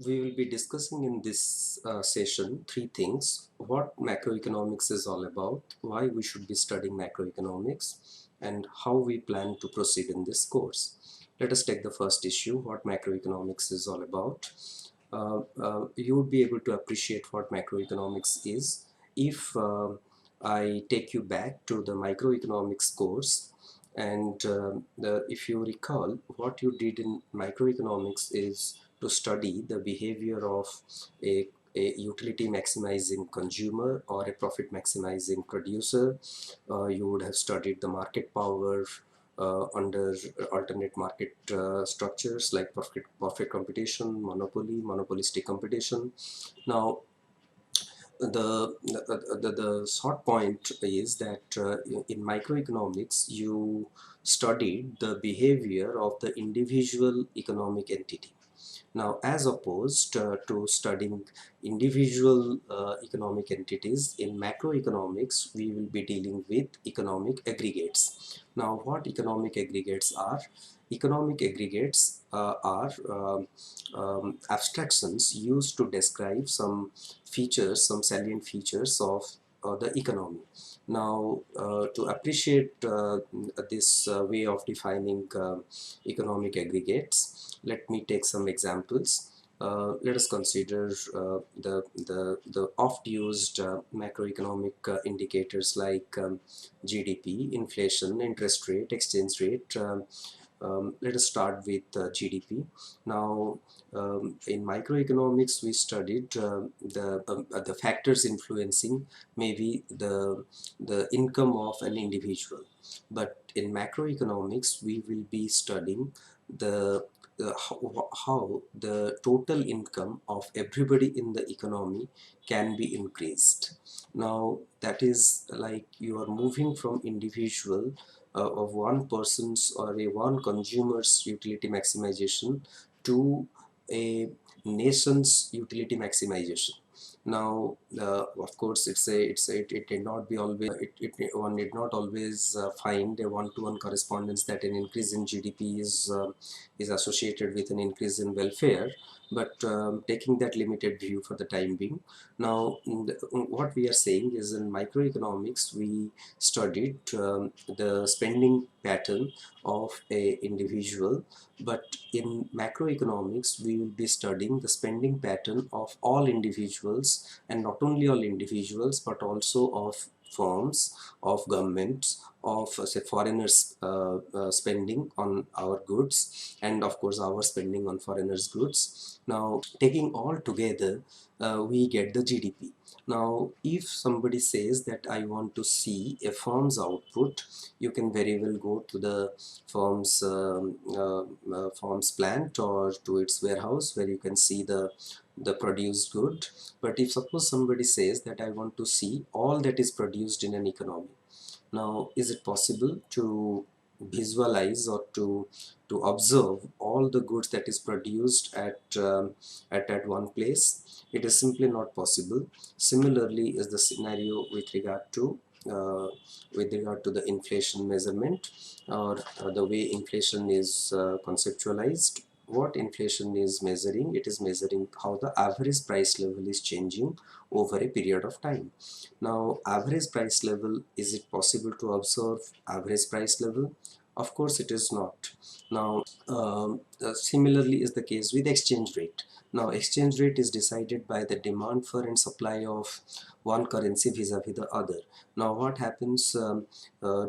We will be discussing in this session three things: what macroeconomics is all about, why we should be studying macroeconomics, and how we plan to proceed in this course. Let us take the first issue: what macroeconomics is all about. You would be able to appreciate what macroeconomics is if I take you back to the microeconomics course. And if you recall, what you did in microeconomics is to study the behavior of a utility maximizing consumer or a profit maximizing producer. You would have studied the market power under alternate market structures like perfect competition, monopolistic competition. Now, the short point is that in microeconomics you studied the behavior of the individual economic entity. Now, as opposed to studying individual economic entities, in macroeconomics, we will be dealing with economic aggregates. Now, what economic aggregates are? Economic aggregates are abstractions used to describe some features, some salient features of the economy. Now, to appreciate this way of defining economic aggregates, let me take some examples. Let us consider the oft-used macroeconomic indicators like GDP, inflation, interest rate, exchange rate. Let us start with GDP. Now, in microeconomics, we studied the factors influencing maybe the income of an individual. But in macroeconomics, we will be studying how the total income of everybody in the economy can be increased. Now, that is like you are moving from individual of one person's or a one consumer's utility maximization to a nation's utility maximization. Now, of course, it did not be always one did not always find a one-to-one correspondence that an increase in GDP is associated with an increase in welfare. But taking that limited view for the time being, now what we are saying is in microeconomics we studied the spending pattern of a individual, but in macroeconomics we will be studying the spending pattern of all individuals, and not only all individuals but also of firms, of governments, of say foreigners spending on our goods, and of course our spending on foreigners goods. Now, taking all together, we get the GDP. Now, if somebody says that I want to see a firm's output, you can very well go to the firm's plant or to its warehouse where you can see the produced good. But if suppose somebody says that I want to see all that is produced in an economy, now is it possible to visualize or to observe all the goods that is produced at one place? It is simply not possible. Similarly is the scenario uh, with regard to the inflation measurement, or the way inflation is conceptualized. What inflation is measuring? It is measuring how the average price level is changing over a period of time. Now, average price level, is it possible to observe average price level? Of course it is not. Now, similarly is the case with exchange rate. Now, exchange rate is decided by the demand for and supply of one currency vis-a-vis the other. Now, what happens,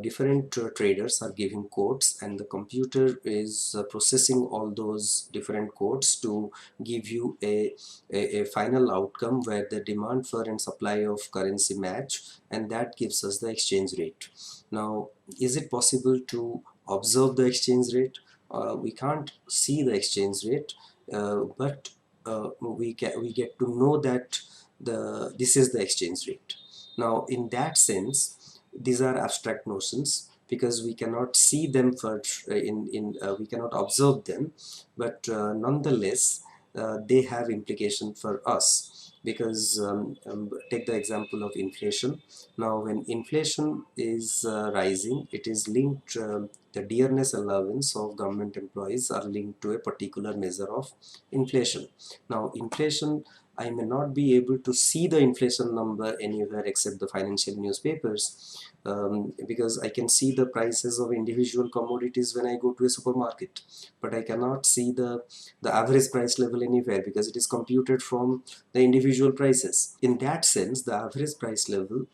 different traders are giving quotes, and the computer is processing all those different quotes to give you a final outcome where the demand for and supply of currency match, and that gives us the exchange rate. Now, is it possible to observe the exchange rate? We can't see the exchange rate, but we get to know that this is the exchange rate. Now, in that sense, these are abstract notions because we cannot see them for we cannot observe them, but nonetheless they have implication for us, because take the example of inflation. Now when inflation is rising, it is linked, the dearness allowance of government employees are linked to a particular measure of inflation. Now inflation, I may not be able to see the inflation number anywhere except the financial newspapers, because I can see the prices of individual commodities when I go to a supermarket, but I cannot see the average price level anywhere because it is computed from the individual prices. In that sense, the average price level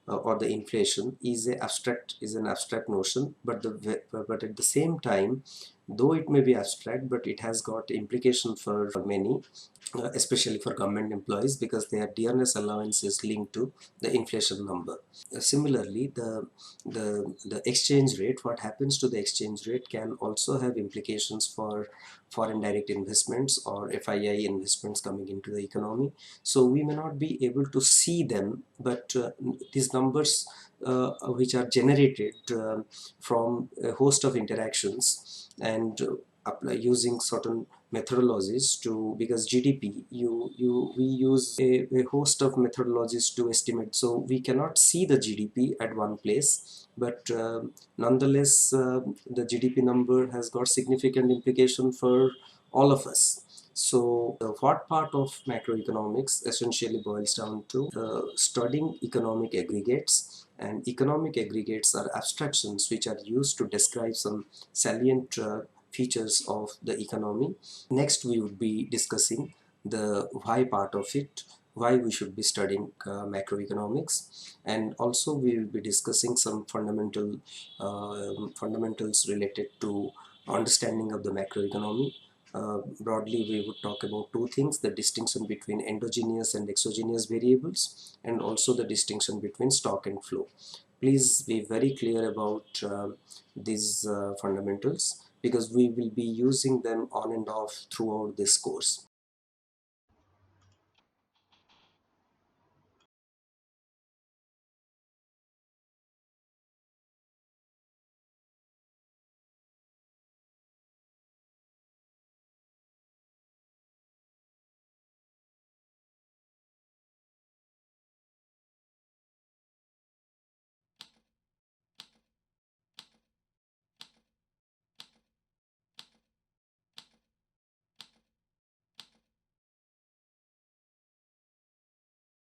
or the inflation is an abstract notion, but at the same time, though it may be abstract, but it has got implication for many, especially for government employees, because their dearness allowance is linked to the inflation number. Similarly, the exchange rate, what happens to the exchange rate can also have implications for foreign direct investments or FII investments coming into the economy. So we may not be able to see them, but these numbers which are generated from a host of interactions and apply using certain methodologies to, because GDP, we use a host of methodologies to estimate, so we cannot see the GDP at one place, but nonetheless the GDP number has got significant implication for all of us. So what part of macroeconomics essentially boils down to studying economic aggregates, and economic aggregates are abstractions which are used to describe some salient features of the economy. Next, we would be discussing the why part of it, why we should be studying macroeconomics, and also we will be discussing some fundamentals related to understanding of the macroeconomy. Broadly, we would talk about two things: the distinction between endogenous and exogenous variables, and also the distinction between stock and flow. Please be very clear about these fundamentals, because we will be using them on and off throughout this course.